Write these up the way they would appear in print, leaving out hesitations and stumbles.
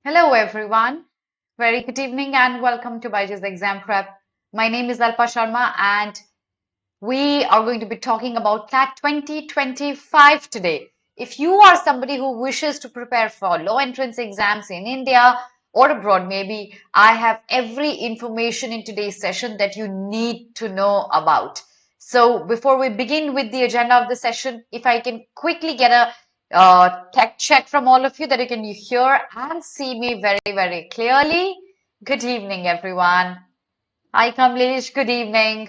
Hello everyone, very good evening and welcome to BYJU'S Exam Prep. My name is 𝗘𝗵𝗀𝗵𝗲 and we are going to be talking about CLAT 2025 today. If you are somebody who wishes to prepare for law entrance exams in India or abroad maybe, I have every information in today's session that you need to know about. So before we begin with the agenda of the session, if I can quickly get a tech check from all of you that you can hear and see me very clearly. Good evening, everyone. Hi, Kamlesh. Good evening.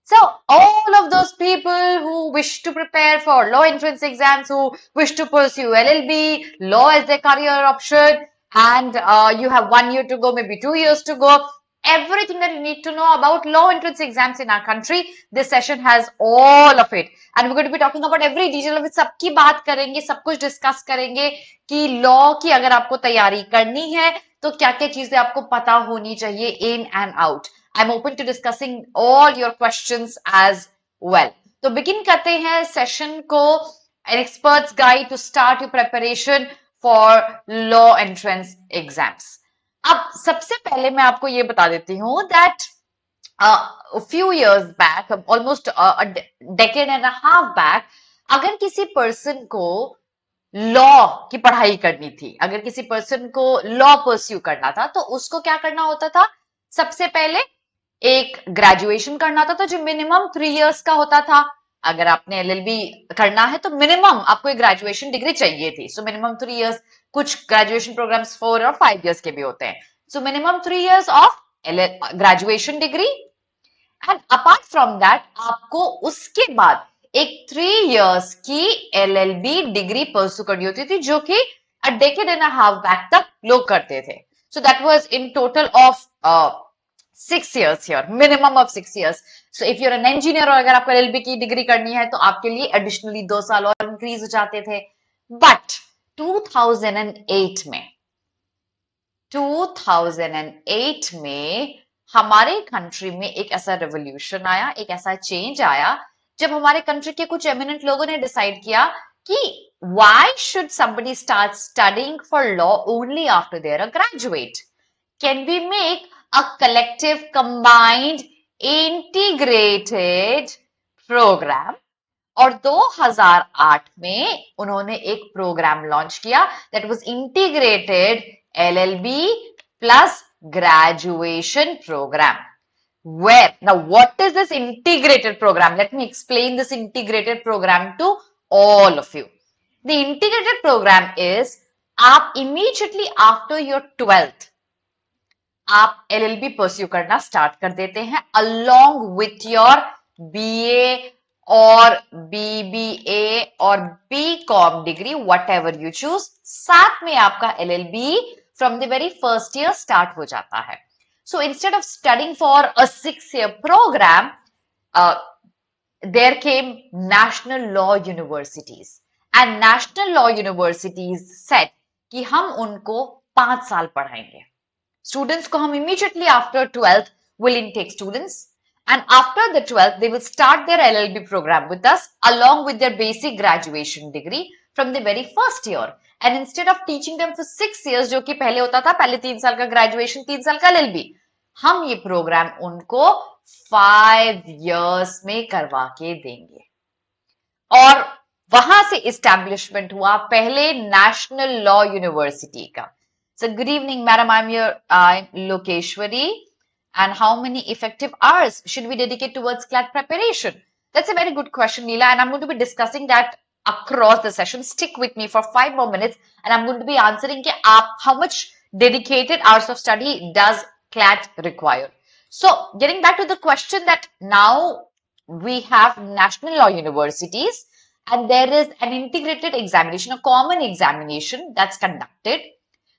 So all of those people who wish to prepare for law entrance exams, who wish to pursue LLB, law as their career option, and you have 1 year to go, maybe 2 years to go, everything that you need to know about law entrance exams in our country, this session has all of it. And we're going to be talking about every detail of it. सबकी बात करेंगे, सब कुछ discuss करेंगे कि law की अगर आपको तैयारी करनी है तो क्या-क्या चीजें आपको पता होनी चाहिए in and out. I'm open to discussing all your questions as well. तो begin करते हैं session को an expert's guide to start your preparation for law entrance exams. अब सबसे पहले मैं आपको ये बता देती हूँ that a few years back, almost a decade and a half back, अगर किसी person को लॉ की पढ़ाई करनी थी, अगर किसी पर्सन को लॉ परस्यू करना था तो उसको क्या करना होता था? सबसे पहले एक ग्रेजुएशन करना होता था जो मिनिमम 3 इयर्स का होता था. अगर आपने एलएलबी करना है तो मिनिमम आपको एक ग्रेजुएशन डिग्री चाहिए थी. सो मिनिमम 3 इयर्स, कुछ ग्रेजुएशन प्रोग्राम्स 4 और 5 इयर्स के भी होते हैं. So minimum 3 years of graduation degree and apart from that आपको उसके बाद एक 3 इयर्स की एलएलबी डिग्री परस्यू करनी होती थी जो कि a decade and a half back तक लोग करते थे. So that was in total of 6 years here, minimum of 6 years. So if you're an engineer और अगर आपको एलएलबी की डिग्री करनी है तो आपके लिए एडिशनली 2 साल और इंक्रीज हो जाते थे. बट 2008 में हमारे कंट्री में एक ऐसा रेवोल्यूशन आया, एक ऐसा चेंज आया जब हमारे कंट्री के कुछ एमिनेंट लोगों ने डिसाइड किया कि why should somebody start studying for law only after they're a graduate? Can we make a collective combined integrated program? और 2008 में उन्होंने एक प्रोग्राम लॉन्च किया that was integrated LLB plus graduation program. Where now what is this integrated program? Let me explain this integrated program to all of you. The integrated program is आप immediately after your 12th आप LLB pursue करना start कर देते हैं along with your BA और BBA और BCom degree whatever you choose. साथ में आपका LLB from the very first year start हो जाता है. So instead of studying for a 6-year program, there came national law universities and national law universities said कि हम उनको 5 साल पढ़ाएंगे. Students को हम immediately after 12th will intake students and after the 12th they will start their LLB program with us along with their basic graduation degree from the very first year. And instead of teaching them for 6 years जो कि पहले होता था, पहले 3 साल का graduation 3 साल का LLB, हम ये प्रोग्राम उनको 5 years में करवा के देंगे. और वहां से एस्टैब्लिशमेंट हुआ पहले नेशनल लॉ यूनिवर्सिटी का. So good evening, madam. I'm 𝗘𝗵𝗃𝗍𝗃. And how many effective hours should we dedicate towards CLAT preparation? That's a very good question, Neela. And I'm going to be discussing that across the session. Stick with me for 5 more minutes. And I'm going to be answering how much dedicated hours of study does CLAT require? So getting back to the question that now we have national law universities and there is an integrated examination, a common examination that's conducted.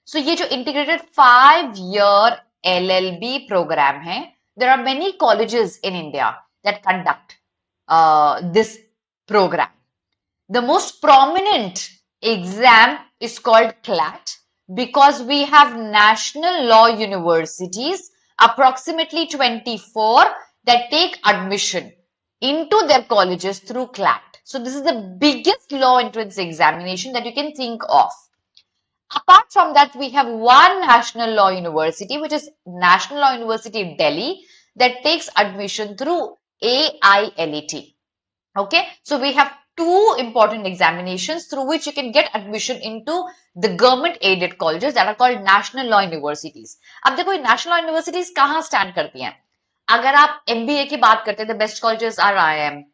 So ये जो integrated 5-year LLB program है, there are many colleges in India that conduct this program. The most prominent exam is called CLAT because we have national law universities, approximately 24, that take admission into their colleges through CLAT. So this is the biggest law entrance examination that you can think of. Apart from that, we have one national law university, which is National Law University Delhi, that takes admission through AILET. Okay, so we have two important examinations through which you can get admission into the government aided colleges that are called national law universities. अब देखो national law universities कहाँ stand करती हैं? अगर आप MBA की बात करते हैं, the best colleges are IIM.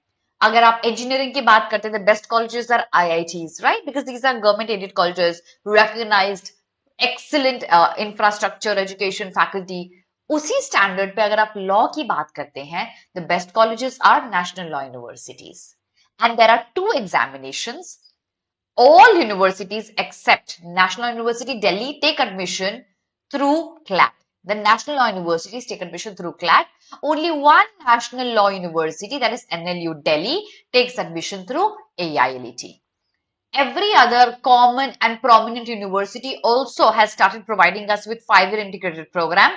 अगर आप engineering की बात करते हैं, the best colleges are IITs, right? Because these are government aided colleges, recognized, excellent infrastructure, education, faculty. उसी स्टैंडर्ड पे अगर आप लॉ की बात करते हैं, the best colleges are national law universities. And there are two examinations. All universities except National University Delhi take admission through CLAT. The national law universities take admission through CLAT. Only one national law university, that is NLU Delhi, takes admission through AILET. Every other common and prominent university also has started providing us with 5-year integrated program.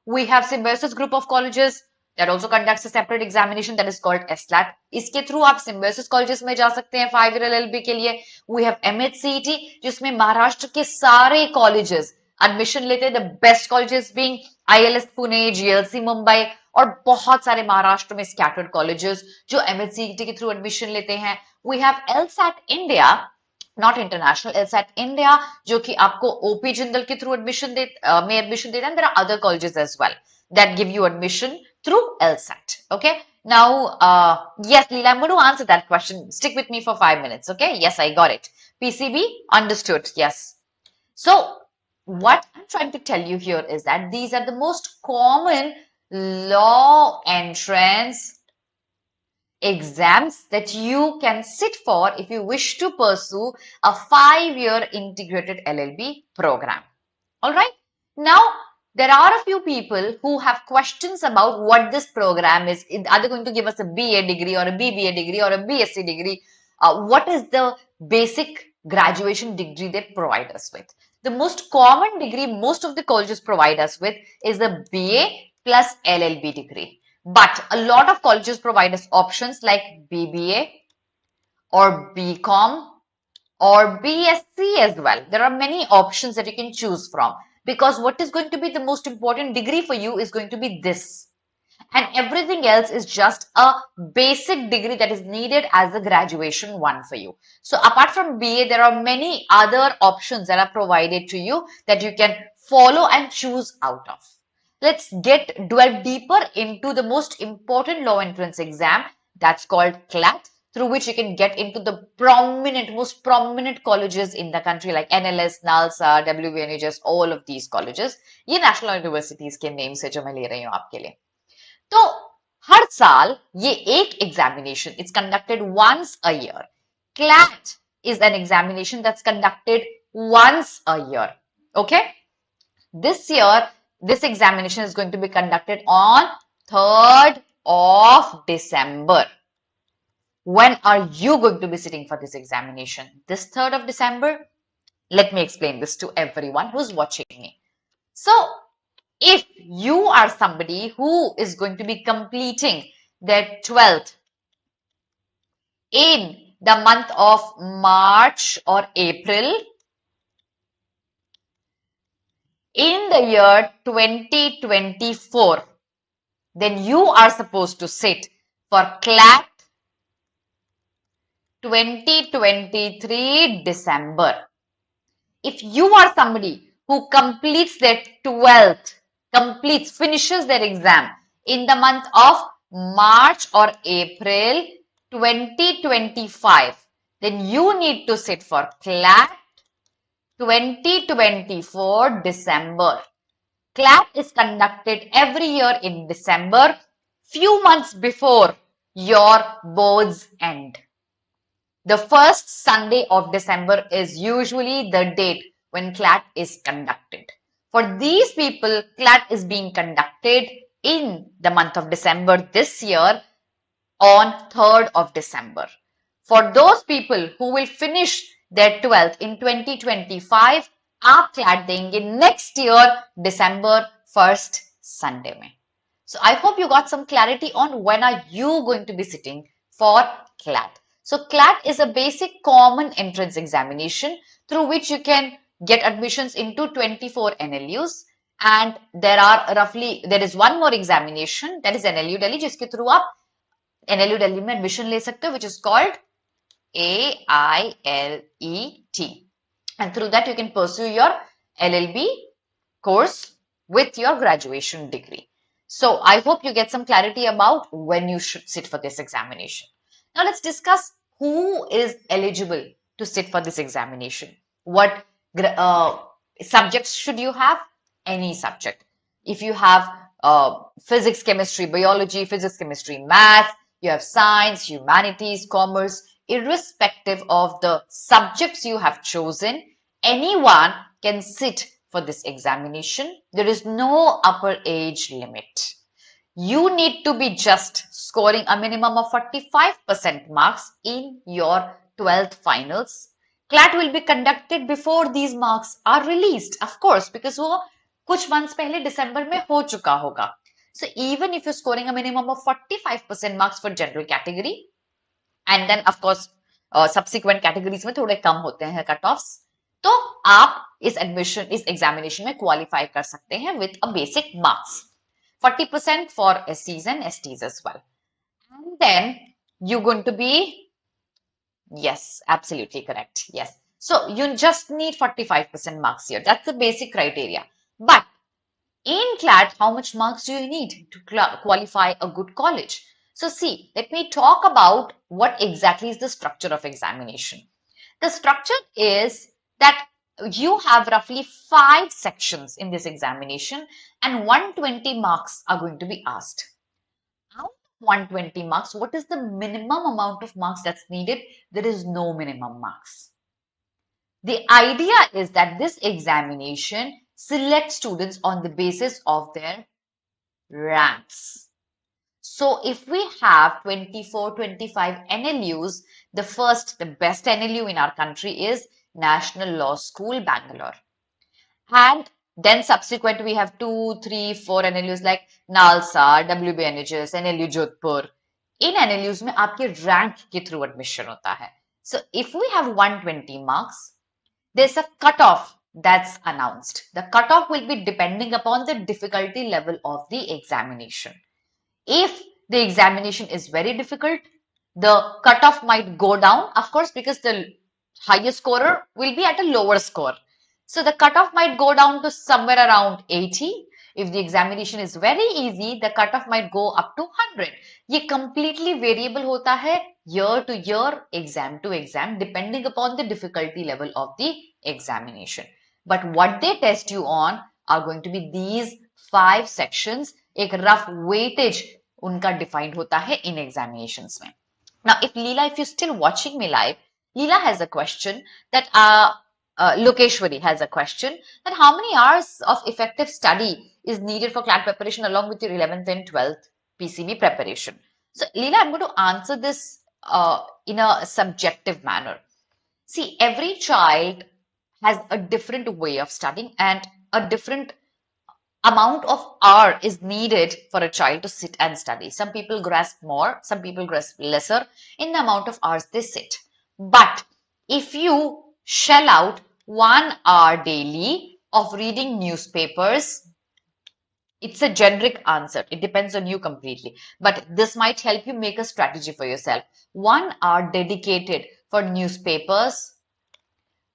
We have Symbiosis group of colleges that also conducts a separate examination that is called SLAT. इसके through आप Symbiosis colleges में जा सकते हैं 5-year LLB के लिए. We have MHCET जिसमें महाराष्ट्र के सारे colleges admission लेते हैं. The best colleges being ILS Pune, GLC Mumbai और बहुत सारे महाराष्ट्र में scattered colleges जो MHCET के थ्रू admission लेते हैं. We have LSAT India, not international, LSAT India, जो कि आपको OP जिंदल के थ्रू admission देता है. There are other colleges as well that give you admission through LSAT. Okay. Now, yes, Leela, I'm going to answer that question. Stick with me for 5 minutes. Okay. Yes, I got it. PCB, understood. Yes. So, what I'm trying to tell you here is that these are the most common law entrance exams that you can sit for if you wish to pursue a 5-year integrated LLB program. All right. Now, there are a few people who have questions about what this program is. Are they going to give us a BA degree or a BBA degree or a BSc degree? What is the basic graduation degree they provide us with? The most common degree most of the colleges provide us with is the BA plus LLB degree. But a lot of colleges provide us options like BBA or BCom or BSc as well. There are many options that you can choose from. Because what is going to be the most important degree for you is going to be this. And everything else is just a basic degree that is needed as a graduation one for you. So apart from BA, there are many other options that are provided to you that you can follow and choose out of. Let's delve deeper into the most important law entrance exam that's called CLAT, through which you can get into the most prominent colleges in the country like NLS, NALSA, WVNHS, all of these colleges. ये national universities के name से जो मैं ले रही हूँ आपके लिए. तो हर साल ये एक examination, it's conducted once a year. CLAT is an examination that's conducted once a year. Okay? This year, this examination is going to be conducted on 3rd of December. When are you going to be sitting for this examination? This 3rd of December? Let me explain this to everyone who's watching me. So, if you are somebody who is going to be completing their 12th in the month of March or April, in the year 2024, then you are supposed to sit for CLAT 2023 December. If you are somebody who completes their 12th, finishes their exam in the month of March or April 2025, then you need to sit for CLAT 2024 December. CLAT is conducted every year in December, few months before your board's end. The first Sunday of December is usually the date when CLAT is conducted. For these people, CLAT is being conducted in the month of December this year on 3rd of December. For those people who will finish their 12th in 2025, आप CLAT देंगे next year December 1st Sunday में. So I hope you got some clarity on when are you going to be sitting for CLAT. So CLAT is a basic common entrance examination through which you can get admissions into 24 NLUs, and there is one more examination, that is NLU Delhi, जिसके through आप NLU Delhi में admission ले सकते हो, which is called AILET, and through that you can pursue your LLB course with your graduation degree. So I hope you get some clarity about when you should sit for this examination. Now let's discuss who is eligible to sit for this examination. What subjects should you have? Any subject. If you have physics, chemistry, biology, physics, chemistry, math, you have science, humanities, commerce, irrespective of the subjects you have chosen, anyone can sit for this examination. There is no upper age limit. You need to be just scoring a minimum of 45% marks in your 12th finals. CLAT will be conducted before these marks are released, of course, because वो कुछ months पहले December में हो चुका होगा. So even if you're scoring a minimum of 45% marks for general category, and then of course subsequent categories में थोड़े कम होते हैं cutoffs, तो आप इस examination में qualify कर सकते हैं with a basic marks. 40% for SCs and STs as well. And then you're going to be, yes, absolutely correct. Yes. So you just need 45% marks here. That's the basic criteria. But in CLAT, how much marks do you need to qualify a good college? So see, let me talk about what exactly is the structure of examination. The structure is that you have roughly 5 sections in this examination and 120 marks are going to be asked. Out of 120 marks, what is the minimum amount of marks that's needed? There is no minimum marks. The idea is that this examination selects students on the basis of their ranks. So if we have 24, 25 NLUs, the best NLU in our country is National Law School, Bangalore. And then subsequent we have 2, 3, 4 NLUs like NALSA, WBNHS, NLU Jodhpur. In NLUs में आपके rank के through admission होता है. So if we have 120 marks, there's a cutoff that's announced. The cutoff will be depending upon the difficulty level of the examination. If the examination is very difficult, the cutoff might go down, of course, because the highest scorer will be at a lower score. So the cutoff might go down to somewhere around 80. If the examination is very easy, the cutoff might go up to 100. ये completely variable होता है year to year, exam to exam, depending upon the difficulty level of the examination. But what they test you on are going to be these 5 sections. एक rough weightage उनका defined होता है in examinations में. Now, if you're still watching me live, Leela has a question that 𝗘𝗴𝗶𝗀𝗵 has a question that how many hours of effective study is needed for CLAT preparation along with your 11th and 12th PCB preparation. So, Leela, I'm going to answer this in a subjective manner. See, every child has a different way of studying and a different amount of hour is needed for a child to sit and study. Some people grasp more, some people grasp lesser in the amount of hours they sit. But if you shell out 1 hour daily of reading newspapers, it's a generic answer. It depends on you completely. But this might help you make a strategy for yourself. 1 hour dedicated for newspapers,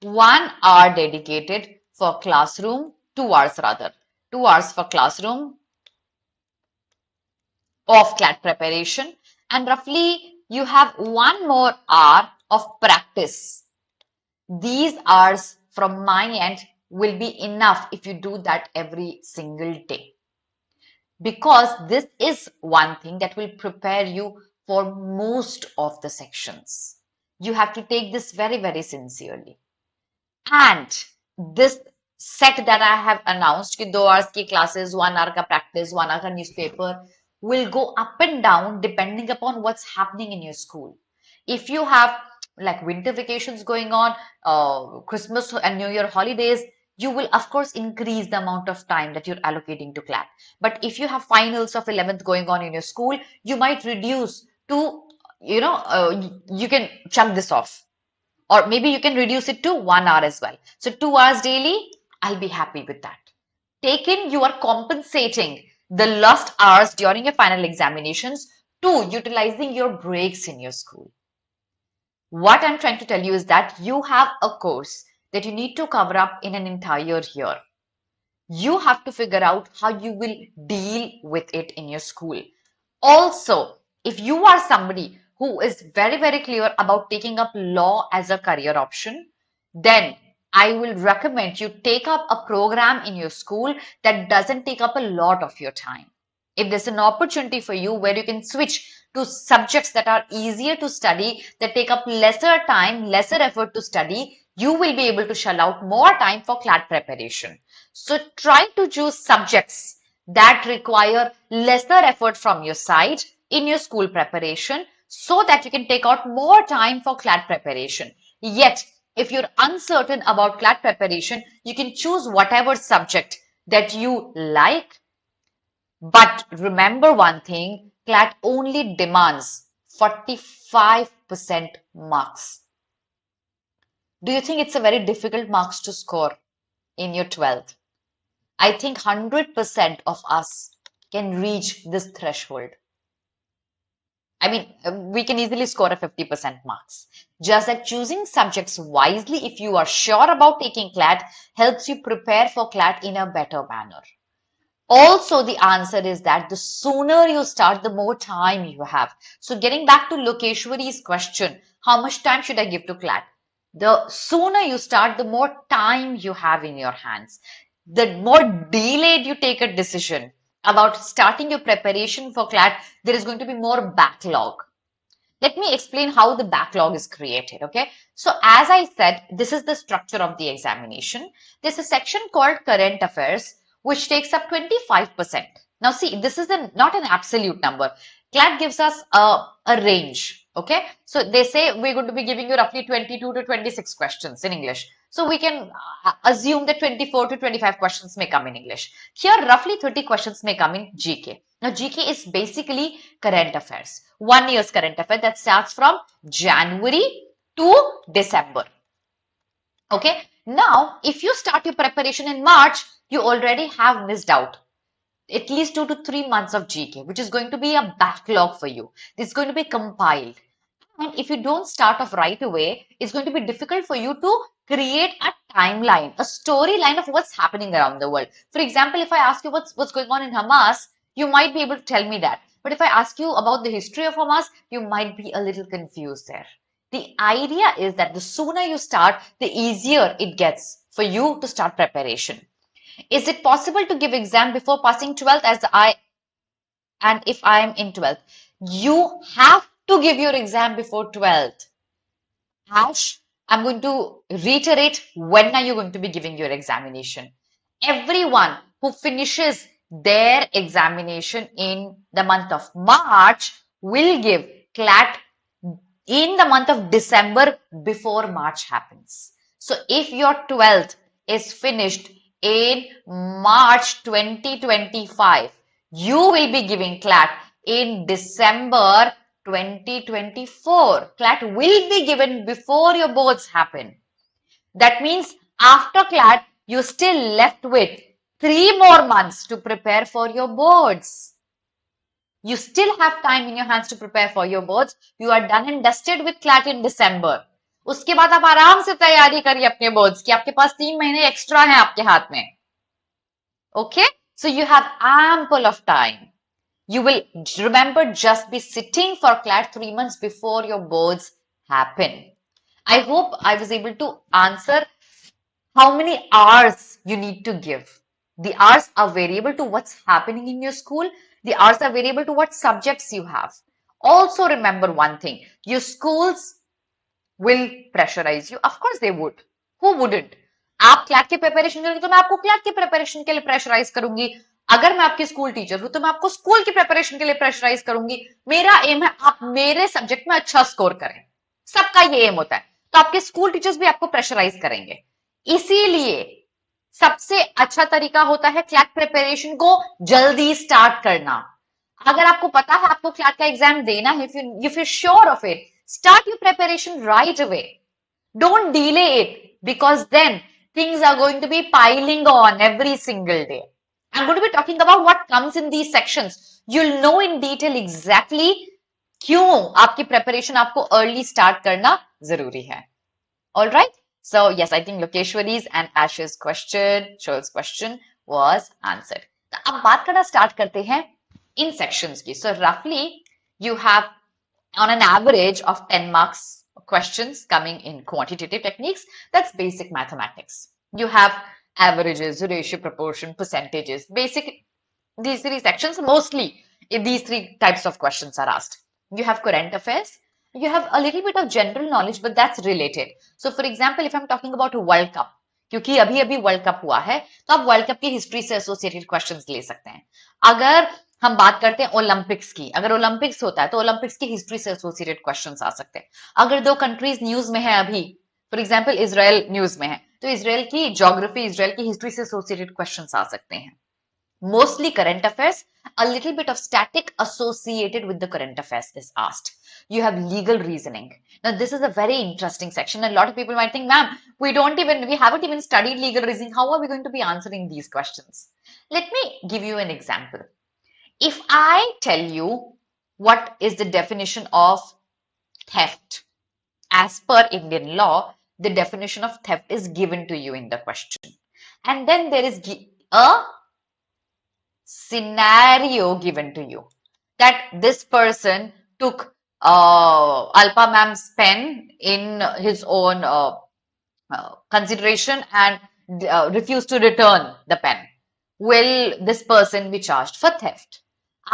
1 hour dedicated for classroom, 2 hours rather. 2 hours for classroom of CLAT preparation, and roughly you have 1 more hour of practice. These hours from my end will be enough if you do that every single day, because this is one thing that will prepare you for most of the sections. You have to take this very, very sincerely. And this set that I have announced, कि 2 hours की classes, 1 hour का practice, 1 hour का newspaper, will go up and down depending upon what's happening in your school. If you have like winter vacations going on, Christmas and New Year holidays, you will of course increase the amount of time that you're allocating to CLAT. But if you have finals of 11th going on in your school, you might reduce to, you can chunk this off. or maybe you can reduce it to 1 hour as well. So 2 hours daily, I'll be happy with that. Taken, you are compensating the lost hours during your final examinations to utilizing your breaks in your school. What I'm trying to tell you is that you have a course that you need to cover up in an entire year. You have to figure out how you will deal with it in your school. Also, if you are somebody who is very, very clear about taking up law as a career option, then I will recommend you take up a program in your school that doesn't take up a lot of your time. If there's an opportunity for you where you can switch to subjects that are easier to study, that take up lesser time, lesser effort to study, you will be able to shell out more time for CLAT preparation. So try to choose subjects that require lesser effort from your side in your school preparation so that you can take out more time for CLAT preparation. Yet, if you're uncertain about CLAT preparation, you can choose whatever subject that you like. But remember one thing, CLAT only demands 45% marks. Do you think it's a very difficult marks to score in your 12th? I think 100% of us can reach this threshold. I mean, we can easily score a 50% marks. Just that choosing subjects wisely, if you are sure about taking CLAT, helps you prepare for CLAT in a better manner. Also, the answer is that the sooner you start, the more time you have. So getting back to 𝗘𝗵𝗃𝗃𝗃 question, how much time should I give to CLAT? The sooner you start, the more time you have in your hands. The more delayed you take a decision about starting your preparation for CLAT, there is going to be more backlog. Let me explain how the backlog is created, okay? So as I said, this is the structure of the examination. There's a section called current affairs, which takes up 25%. Now see, this is not an absolute number. CLAT gives us a range, okay? So they say we're going to be giving you roughly 22 to 26 questions in English. So we can assume that 24 to 25 questions may come in English. Here, roughly 30 questions may come in GK. Now, GK is basically current affairs. 1 year's current affair that starts from January to December. Okay. Now, if you start your preparation in March, you already have missed out at least 2 to 3 months of GK, which is going to be a backlog for you. It's going to be compiled. And if you don't start off right away, it's going to be difficult for you to create a timeline, a storyline of what's happening around the world. For example, if I ask you what's going on in Hamas, you might be able to tell me that. But if I ask you about the history of Hamas, you might be a little confused there. The idea is that the sooner you start, the easier it gets for you to start preparation. Is it possible to give exam before passing 12th and if I am in 12th? You have to give your exam before 12th. Ash, I'm going to reiterate, when are you going to be giving your examination? Everyone who finishes their examination in the month of March will give CLAT in the month of December before March happens. So if your 12th is finished in March 2025, you will be giving CLAT in December 2024. CLAT will be given before your boards happen. That means after CLAT, you're still left with 3 more months to prepare for your boards. You still have time in your hands to prepare for your boards. You are done and dusted with CLAT in December. उसके बाद आप आराम से तैयारी करिए अपने boards की. आपके पास 3 महीने एक्स्ट्रा हैं आपके हाथ में. Okay? So you have ample of time. You will, remember, just be sitting for CLAT 3 months before your boards happen. I hope I was able to answer how many hours you need to give. The hours are variable to what's happening in your school. The hours are variable to what subjects you have. Also remember one thing, your schools will pressurize you. Of course they would. Who wouldn't? आप CLAT के preparation करेंगे तो मैं आपको CLAT के preparation के लिए pressurize करूंगी. अगर मैं आपकी स्कूल टीचर हूं तो मैं आपको स्कूल की प्रिपरेशन के लिए प्रेशराइज करूंगी. मेरा एम है आप मेरे सब्जेक्ट में अच्छा स्कोर करें. सबका ये एम होता है. तो आपके स्कूल टीचर्स भी आपको प्रेशराइज करेंगे. इसीलिए सबसे अच्छा तरीका होता है CLAT प्रिपरेशन को जल्दी स्टार्ट करना. अगर आपको पता है आपको CLAT का एग्जाम देना है, if you're sure of it, start your preparation right away. Don't delay it, because then things are going to be piling on every single day. I'm going to be talking about what comes in these sections. You'll know in detail exactly क्यों आपकी preparation आपको early start करना जरूरी है. All right. So yes, I think Lokeshwari's and Ash's question was answered. तो अब बात करना start करते हैं in sections की. So roughly you have on an average of 10 marks questions coming in quantitative techniques. That's basic mathematics. You have averages, ratio, proportion, percentages, basic, these three sections, mostly these three types of questions are asked. You have current affairs, you have a little bit of general knowledge, but that's related. So for example, if I'm talking about a World Cup, क्योंकि अभी अभी world cup हुआ है तो आप world cup की history से associated questions ले सकते हैं. अगर हम बात करते हैं ओलंपिक्स की, अगर ओलंपिक्स होता है तो ओलंपिक्स की हिस्ट्री से एसोसिएटेड क्वेश्चंस आ सकते हैं. अगर दो कंट्रीज न्यूज में है अभी, फॉर एग्जांपल इजराइल न्यूज में है, तो इजराइल की ज्योग्राफी, इजराइल की हिस्ट्री से एसोसिएटेड क्वेश्चंस आ सकते हैं. Mostly current affairs, a little bit of static associated with the current affairs is asked. You have legal reasoning. Now this is a very interesting section. A lot of people might think, ma'am, we haven't even studied legal reasoning. How are we going to be answering these questions? Let me give you an example. If I tell you what is the definition of theft, as per Indian law, the definition of theft is given to you in the question. And then there is a scenario given to you that this person took 𝗶𝗊 ma'am's pen in his own consideration and refused to return the pen. Will this person be charged for theft?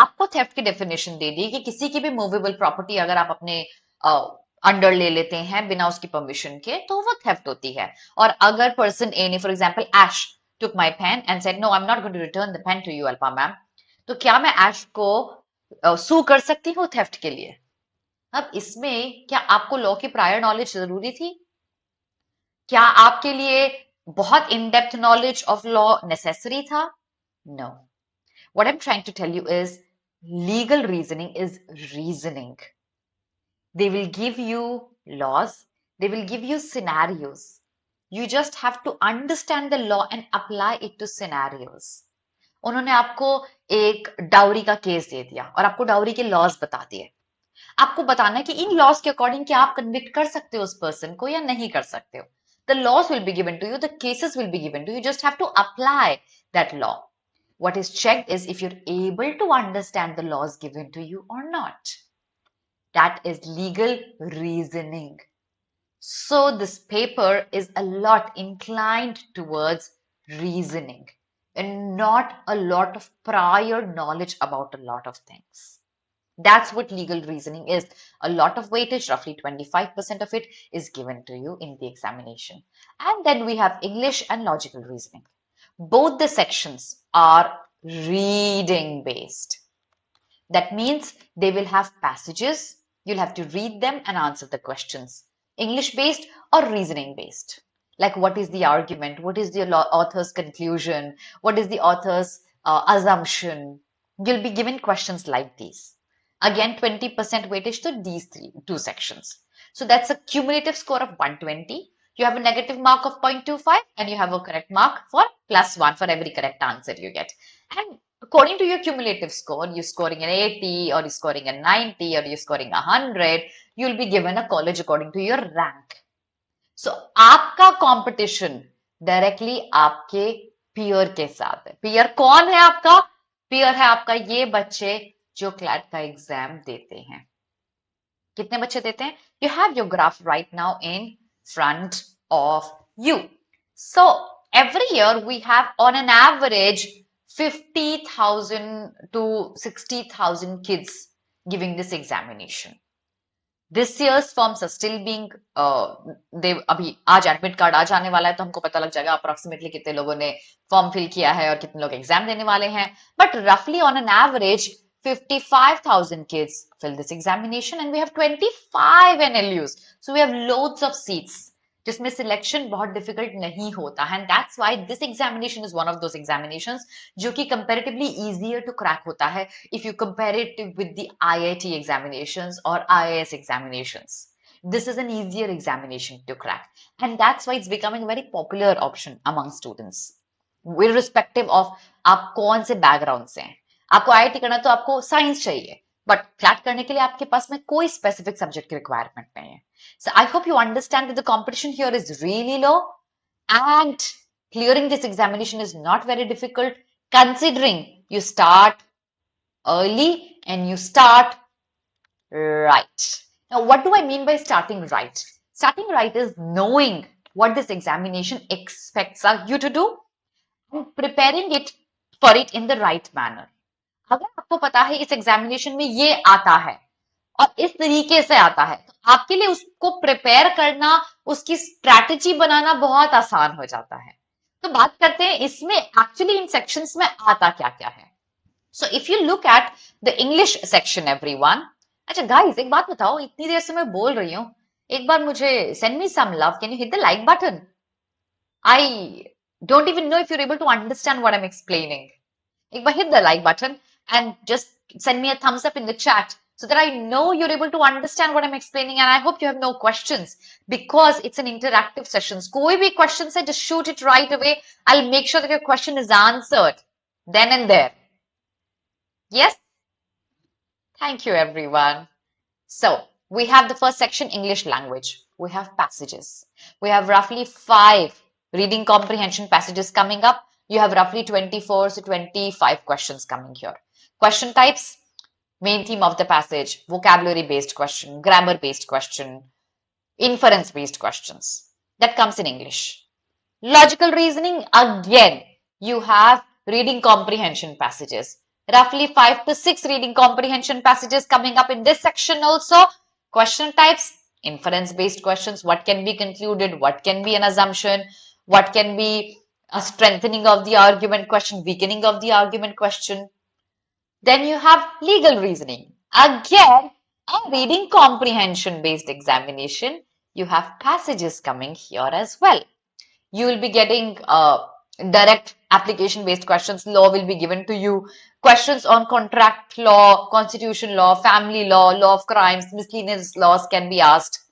आपको theft की definition दे दी कि किसी की भी movable property अगर आप अपने under ले लेते हैं बिना उसकी परमिशन के तो वो theft होती है. और अगर person A ने, for example, Ash took my pen and said, no, I'm not going to return the pen to you, 𝗶𝗊 ma'am, तो क्या मैं Ash को sue कर सकती हूँ theft के लिए? अब इसमें क्या आपको लॉ की प्रायर नॉलेज जरूरी थी? क्या आपके लिए बहुत in depth knowledge of law necessary था? No. What I'm trying to tell you is legal reasoning is reasoning. They will give you laws, they will give you scenarios. You just have to understand the law and apply it to scenarios. उन्होंने आपको एक dowry का case दे दिया और आपको dowry के laws बता दिए. आपको बताना है कि इन लॉज के अकॉर्डिंग क्या आप कन्विक्ट कर सकते हो उस पर्सन को या नहीं कर सकते हो. The laws will be given to you, the cases will be given to you. You just have to apply that law. What is checked is if you're able to understand the laws given to you or not. That is legal reasoning. So this paper is a lot inclined towards reasoning and not a lot of prior knowledge about a lot of things. That's what legal reasoning is. A lot of weightage, roughly 25% of it is given to you in the examination. And then we have English and logical reasoning. Both the sections are reading based. That means they will have passages. You'll have to read them and answer the questions. English based or reasoning based. Like what is the argument? What is the author's conclusion? What is the author's assumption? You'll be given questions like these. Again, 20% weightage to these two sections. So that's a cumulative score of 120. You have a negative mark of 0.25 and you have a correct mark for +1 for every correct answer you get. And according to your cumulative score, you're scoring an 80 or you're scoring a 90 or you're scoring 100, you'll be given a college according to your rank. So, आपका competition directly आपके peer के साथ है. Peer कौन है आपका? Peer है आपका ये बच्चे जो CLAT का एग्जाम देते हैं. कितने बच्चे देते हैं? You have your graph right now in front of you. So every year we have on an average 50,000 to 60,000 kids giving this examination. This year's forms are still being अभी आज admit card आ जाने वाला है तो हमको पता लग जाएगा अप्रोक्सीमेटली कितने लोगों ने फॉर्म फिल किया है और कितने लोग एग्जाम देने वाले हैं. बट रफली on an average 55,000 kids fill this examination and we have 25 NLUs. So we have loads of seats. जिसमें selection बहुत difficult नहीं होता है. And that's why this examination is one of those examinations जो कि comparatively easier to crack होता है if you compare it with the IIT examinations or IAS examinations. this is an easier examination to crack. And that's why it's becoming a very popular option among students. Irrespective of आप कौन से background से हैं. आपको IIT करना तो आपको science चाहिए, बट क्लैट करने के लिए आपके पास में कोई स्पेसिफिक सब्जेक्ट की रिक्वायरमेंट नहीं है. So I hope you understand that the competition here is really low and clearing this examination is not very difficult considering you start early and you start right. Now, what do I mean by starting right? Starting right is knowing what this examination expects you to do and preparing it for it in the right manner. अगर आपको पता है इस examination में ये आता है और इस तरीके से आता है, तो आपके लिए उसको प्रिपेयर करना, उसकी स्ट्रैटेजी बनाना बहुत आसान हो जाता है. तो बात करते हैं इसमें एक्चुअली इन सेक्शंस में आता क्या क्या है. So if you look at the English section everyone. अच्छा गाइस, एक बात बताओ, इतनी देर से मैं बोल रही हूँ, एक बार मुझे send me some love. Can you hit the like button? I don't even know if you're able to understand what I'm explaining. एक बार hit the like button and just send me a thumbs up in the chat so that I know you're able to understand what I'm explaining, and I hope you have no questions because it's an interactive session. कोई भी question है, just shoot it right away. I'll make sure that your question is answered then and there. Yes? Thank you, everyone. So, we have the first section, English language. We have passages. We have roughly 5 reading comprehension passages coming up. You have roughly 24 to 25 questions coming here. Question types, main theme of the passage, vocabulary based question, grammar based question, inference based questions. That comes in English. Logical reasoning, again, you have reading comprehension passages. Roughly 5 to 6 reading comprehension passages coming up in this section also. Question types, inference based questions, what can be concluded, what can be an assumption, what can be a strengthening of the argument question, weakening of the argument question. Then you have legal reasoning. Again, a reading comprehension based examination. You have passages coming here as well. You will be getting direct application based questions. Law will be given to you. Questions on contract law, constitution law, family law, law of crimes, miscellaneous laws can be asked.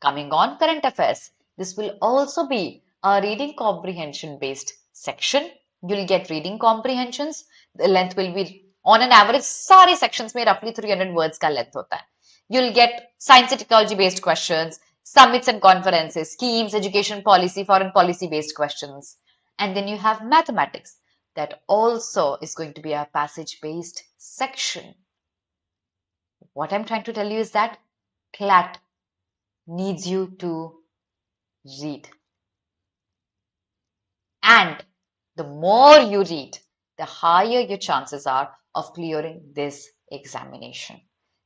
Coming on current affairs. This will also be a reading comprehension based section. You'll get reading comprehensions. The length will be on an average सारे sections में roughly 300 words का length होता है. You'll get science and technology based questions, summits and conferences, schemes, education policy, foreign policy based questions. And then you have mathematics. That also is going to be a passage based section. What I'm trying to tell you is that CLAT needs you to read. And the more you read, the higher your chances are of clearing this examination.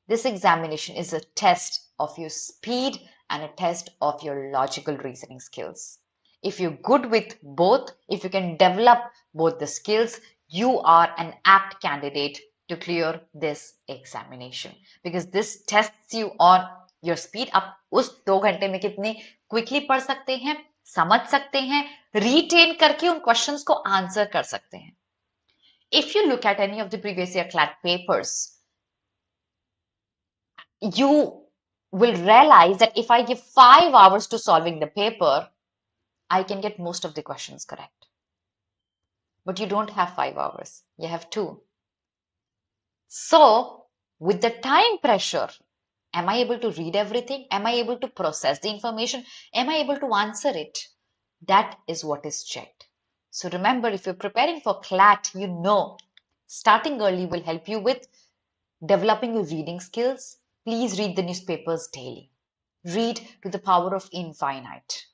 This examination is a test of your speed and a test of your logical reasoning skills. If you're good with both, if you can develop both the skills, you are an apt candidate to clear this examination because this tests you on your speed. आप उस 2 घंटे में कितने quickly पढ़ सकते हैं, समझ सकते हैं, retain करके उन questions को answer कर सकते हैं. If you look at any of the previous year CLAT papers, you will realize that if I give 5 hours to solving the paper, I can get most of the questions correct. But you don't have 5 hours, you have 2. So, with the time pressure, am I able to read everything? Am I able to process the information? Am I able to answer it? That is what is checked. So remember, if you're preparing for CLAT, you know starting early will help you with developing your reading skills. Please read the newspapers daily. Read to the power of infinite.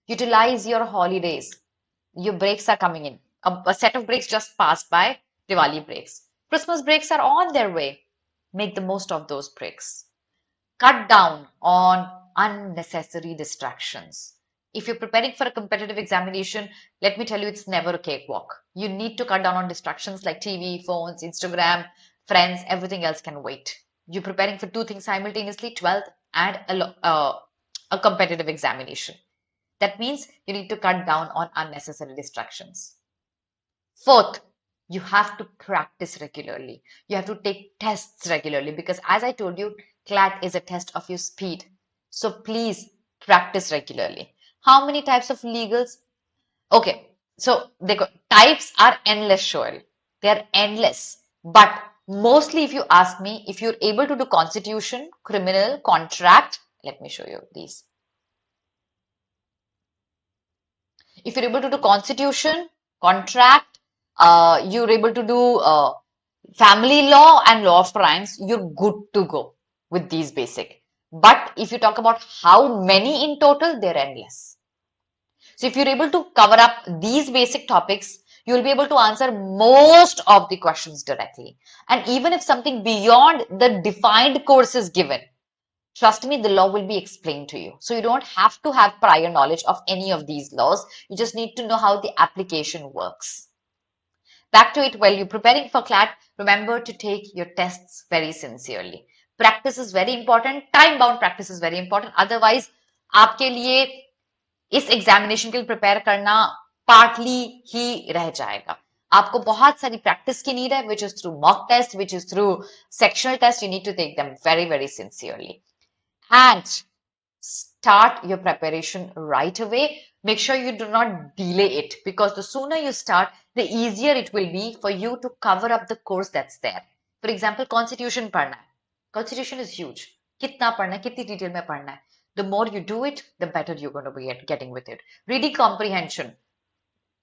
Utilize your holidays. Your breaks are coming in. A set of breaks just passed by, Diwali breaks. Christmas breaks are on their way. Make the most of those breaks. Cut down on unnecessary distractions. If you're preparing for a competitive examination, let me tell you, it's never a cakewalk. You need to cut down on distractions like TV, phones, Instagram, friends, everything else can wait. You're preparing for 2 things simultaneously, 12th and a competitive examination. That means you need to cut down on unnecessary distractions. 4th, you have to practice regularly. You have to take tests regularly because as I told you, CLAT is a test of your speed. So please practice regularly. How many types of legals? Okay, so types are endless, Shoel. They are endless. But mostly, if you ask me, if you're able to do constitution, criminal, contract, let me show you these. If you're able to do constitution, contract, you're able to do family law and law of crimes, you're good to go with these basic. But if you talk about how many in total, they're endless. So if you're able to cover up these basic topics, you'll be able to answer most of the questions directly. And even if something beyond the defined course is given, trust me, the law will be explained to you. So you don't have to have prior knowledge of any of these laws. You just need to know how the application works. Back to it, while you're preparing for CLAT, remember to take your tests very sincerely. Practice is very important. Time-bound practice is very important. Otherwise, आपके लिए इस examination के लिए prepare करना partly ही रह जाएगा. आपको बहुत सारी प्रैक्टिस की नीड है, which is through mock test, which is through sectional test. You need to take them very, very sincerely. And start your preparation right away. Make sure you do not delay it, because the sooner you start, the easier it will be for you to cover up the course that's there. For example, constitution पढ़ना है. Constitution is huge. कितना पढ़ना है, कितनी detail में पढ़ना है. The more you do it, the better you're going to be at getting with it. Reading comprehension.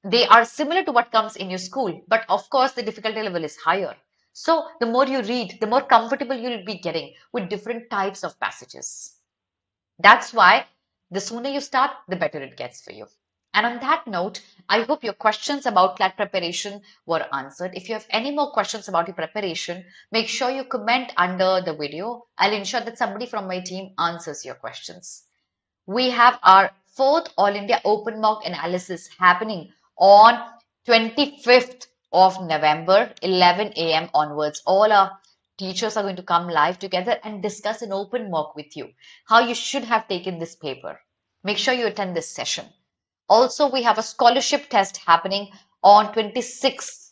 They are similar to what comes in your school, but of course the difficulty level is higher. So the more you read, the more comfortable you'll be getting with different types of passages. That's why the sooner you start, the better it gets for you. And on that note, I hope your questions about CLAT preparation were answered. If you have any more questions about your preparation, make sure you comment under the video. I'll ensure that somebody from my team answers your questions. We have our 4th All India Open Mock Analysis happening on 25th of November, 11 a.m. onwards. All our teachers are going to come live together and discuss an open mock with you, how you should have taken this paper. Make sure you attend this session. Also, we have a scholarship test happening on 26th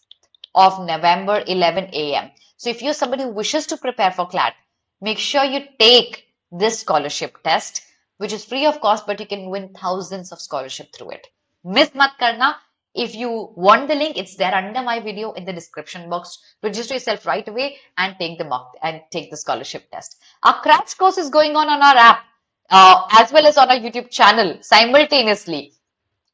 of November, 11 a.m. So if you're somebody who wishes to prepare for CLAT, make sure you take this scholarship test, which is free of cost, but you can win thousands of scholarship through it. Miss mat karna. If you want the link, it's there under my video in the description box. Register yourself right away and take the mock and take the scholarship test. Our crash course is going on our app as well as on our YouTube channel simultaneously.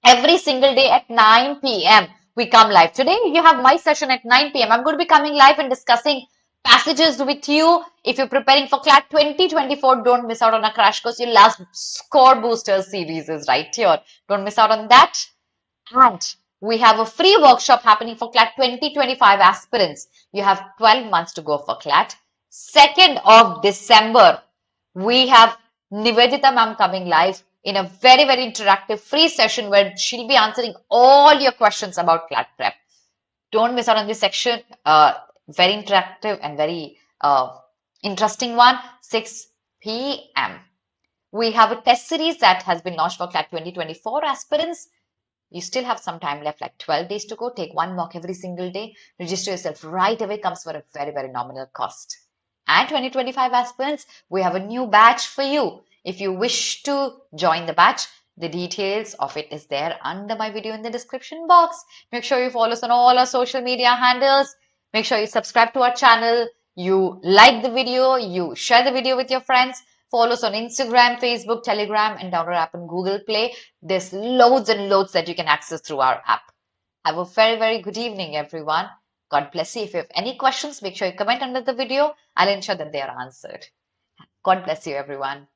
Every single day at 9 p.m. we come live. Today you have my session at 9 p.m. I'm going to be coming live and discussing passages with you. If you're preparing for CLAT 2024, don't miss out on a crash course. Your last score boosters series is right here. Don't miss out on that. And we have a free workshop happening for CLAT 2025 aspirants. You have 12 months to go for CLAT. 2nd of December, we have Nivedita ma'am coming live in a very, very interactive free session where she'll be answering all your questions about CLAT prep. Don't miss out on this section. Very interactive and very interesting one. 6 p.m. We have a test series that has been launched for CLAT 2024 aspirants. You still have some time left, like 12 days to go. Take one mock every single day. Register yourself right away. Comes for a very, very nominal cost. And 2025 aspirants, we have a new batch for you. If you wish to join the batch, the details of it is there under my video in the description box. Make sure you follow us on all our social media handles. Make sure you subscribe to our channel. You like the video. You share the video with your friends. Follow us on Instagram, Facebook, Telegram, and download our app on Google Play. There's loads and loads that you can access through our app. Have a very, very good evening, everyone. God bless you. If you have any questions, make sure you comment under the video. I'll ensure that they are answered. God bless you, everyone.